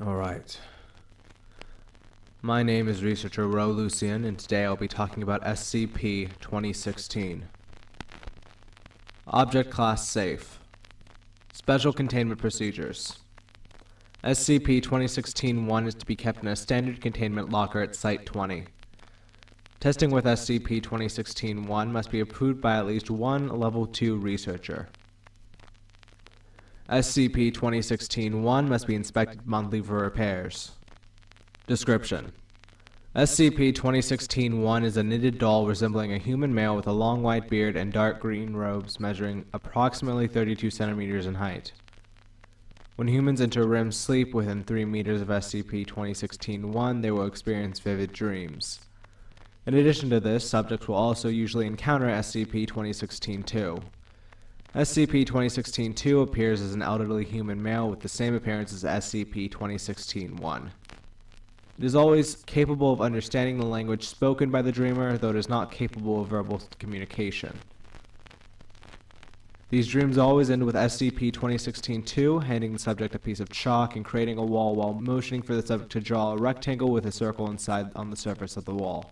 Alright. My name is researcher Rowe Lucian, and today I'll be talking about SCP-2016. Object Class Safe. Special Containment Procedures. SCP-2016-1 is to be kept in a standard containment locker at Site-20. Testing with SCP-2016-1 must be approved by at least one Level 2 researcher. SCP-2016-1 must be inspected monthly for repairs. Description: SCP-2016-1 is a knitted doll resembling a human male with a long white beard and dark green robes measuring approximately 32 centimeters in height. When humans enter REM sleep within 3 meters of SCP-2016-1, they will experience vivid dreams. In addition to this, subjects will also usually encounter SCP-2016-2. SCP-2016-2 appears as an elderly human male with the same appearance as SCP-2016-1. It is always capable of understanding the language spoken by the dreamer, though it is not capable of verbal communication. These dreams always end with SCP-2016-2 handing the subject a piece of chalk and creating a wall while motioning for the subject to draw a rectangle with a circle inside on the surface of the wall.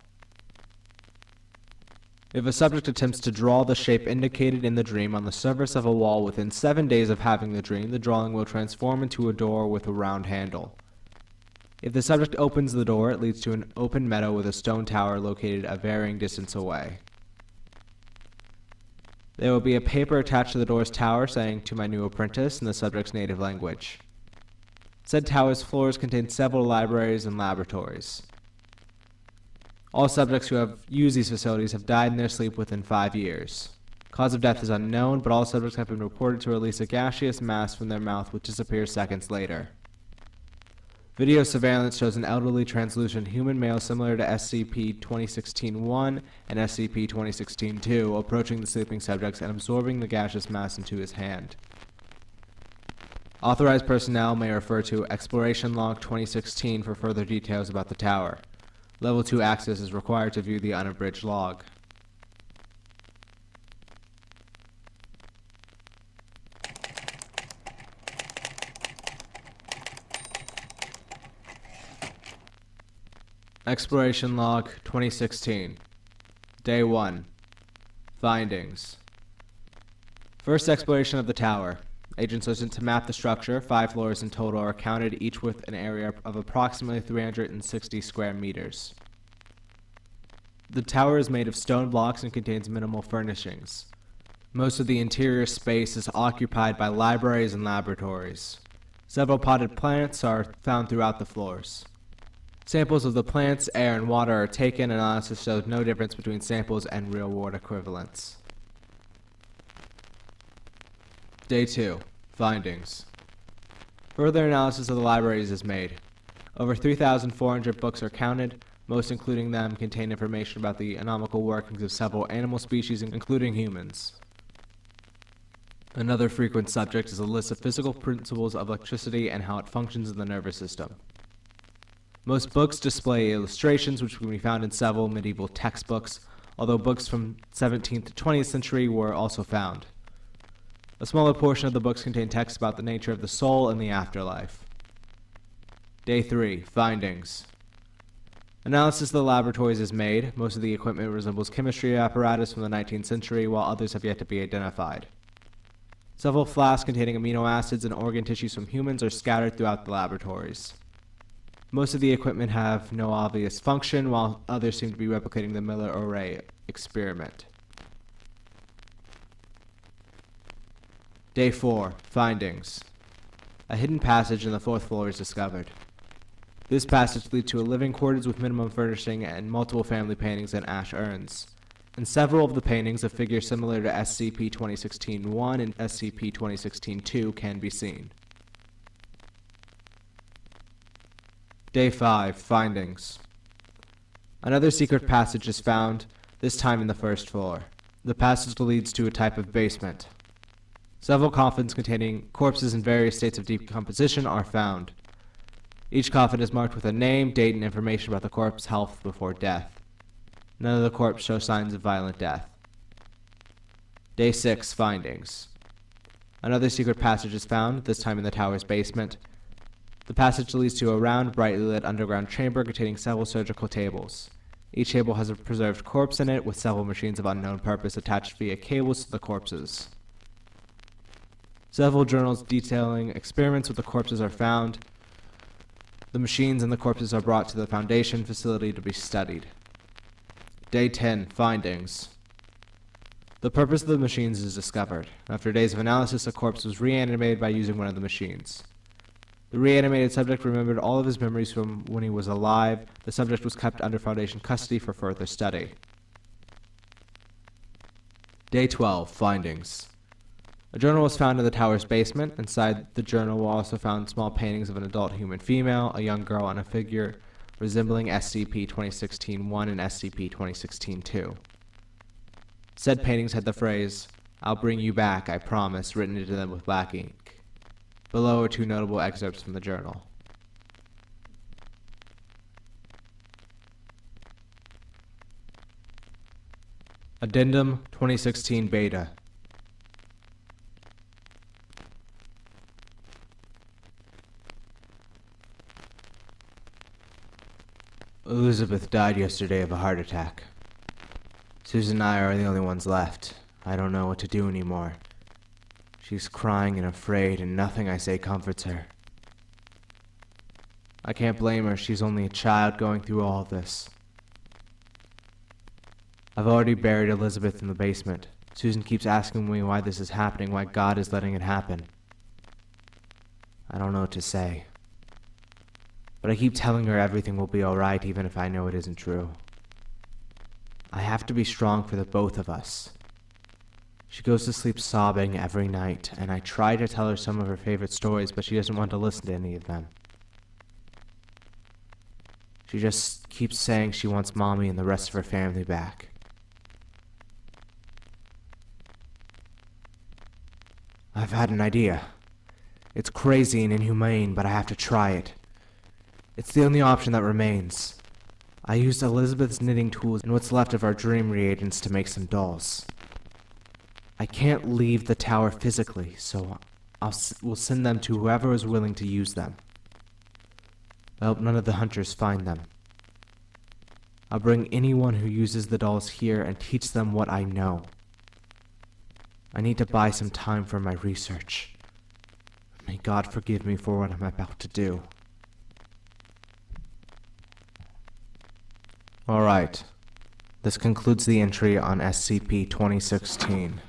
If a subject attempts to draw the shape indicated in the dream on the surface of a wall within 7 days of having the dream, the drawing will transform into a door with a round handle. If the subject opens the door, it leads to an open meadow with a stone tower located a varying distance away. There will be a paper attached to the door's tower saying, "To my new apprentice," in the subject's native language. Said tower's floors contain several libraries and laboratories. All subjects who have used these facilities have died in their sleep within 5 years. Cause of death is unknown, but all subjects have been reported to release a gaseous mass from their mouth which disappears seconds later. Video surveillance shows an elderly translucent human male similar to SCP-2016-1 and SCP-2016-2 approaching the sleeping subjects and absorbing the gaseous mass into his hand. Authorized personnel may refer to Exploration Log 2016 for further details about the tower. Level 2 access is required to view the unabridged log. Exploration Log 2016. Day 1. Findings. First exploration of the tower. Agents are sent to map the structure. 5 floors in total are counted, each with an area of approximately 360 square meters. The tower is made of stone blocks and contains minimal furnishings. Most of the interior space is occupied by libraries and laboratories. Several potted plants are found throughout the floors. Samples of the plants, air, and water are taken, and analysis shows no difference between samples and real-world equivalents. Day 2. Findings. Further analysis of the libraries is made. Over 3,400 books are counted, most including them contain information about the anatomical workings of several animal species, including humans. Another frequent subject is a list of physical principles of electricity and how it functions in the nervous system. Most books display illustrations which can be found in several medieval textbooks, although books from 17th to 20th century were also found. A smaller portion of the books contain text about the nature of the soul and the afterlife. Day 3. Findings. Analysis of the laboratories is made. Most of the equipment resembles chemistry apparatus from the 19th century, while others have yet to be identified. Several flasks containing amino acids and organ tissues from humans are scattered throughout the laboratories. Most of the equipment have no obvious function, while others seem to be replicating the Miller-Urey experiment. Day 4. Findings. A hidden passage in the 4th floor is discovered. This passage leads to a living quarters with minimum furnishing and multiple family paintings and ash urns. In several of the paintings, a figure similar to SCP-2016-1 and SCP-2016-2 can be seen. Day 5. Findings. Another secret passage is found, this time in the 1st floor. The passage leads to a type of basement. Several coffins containing corpses in various states of decomposition are found. Each coffin is marked with a name, date, and information about the corpse's health before death. None of the corpses show signs of violent death. Day 6. Findings. Another secret passage is found, this time in the tower's basement. The passage leads to a round, brightly lit underground chamber containing several surgical tables. Each table has a preserved corpse in it, with several machines of unknown purpose attached via cables to the corpses. Several journals detailing experiments with the corpses are found. The machines and the corpses are brought to the Foundation facility to be studied. Day 10. Findings. The purpose of the machines is discovered. After days of analysis, a corpse was reanimated by using one of the machines. The reanimated subject remembered all of his memories from when he was alive. The subject was kept under Foundation custody for further study. Day 12. Findings. A journal was found in the tower's basement. Inside the journal were also found small paintings of an adult human female, a young girl, and a figure resembling SCP-2016-1 and SCP-2016-2. Said paintings had the phrase, "I'll bring you back, I promise," written into them with black ink. Below are two notable excerpts from the journal. Addendum 2016 Beta. Elizabeth died yesterday of a heart attack. Susan and I are the only ones left. I don't know what to do anymore. She's crying and afraid, and nothing I say comforts her. I can't blame her. She's only a child going through all of this. I've already buried Elizabeth in the basement. Susan keeps asking me why this is happening, why God is letting it happen. I don't know what to say. But I keep telling her everything will be alright, even if I know it isn't true. I have to be strong for the both of us. She goes to sleep sobbing every night, and I try to tell her some of her favorite stories, but she doesn't want to listen to any of them. She just keeps saying she wants Mommy and the rest of her family back. I've had an idea. It's crazy and inhumane, but I have to try it. It's the only option that remains. I used Elizabeth's knitting tools and what's left of our dream reagents to make some dolls. I can't leave the tower physically, so we'll send them to whoever is willing to use them. I hope none of the hunters find them. I'll bring anyone who uses the dolls here and teach them what I know. I need to buy some time for my research. May God forgive me for what I'm about to do. Alright, this concludes the entry on SCP-2016.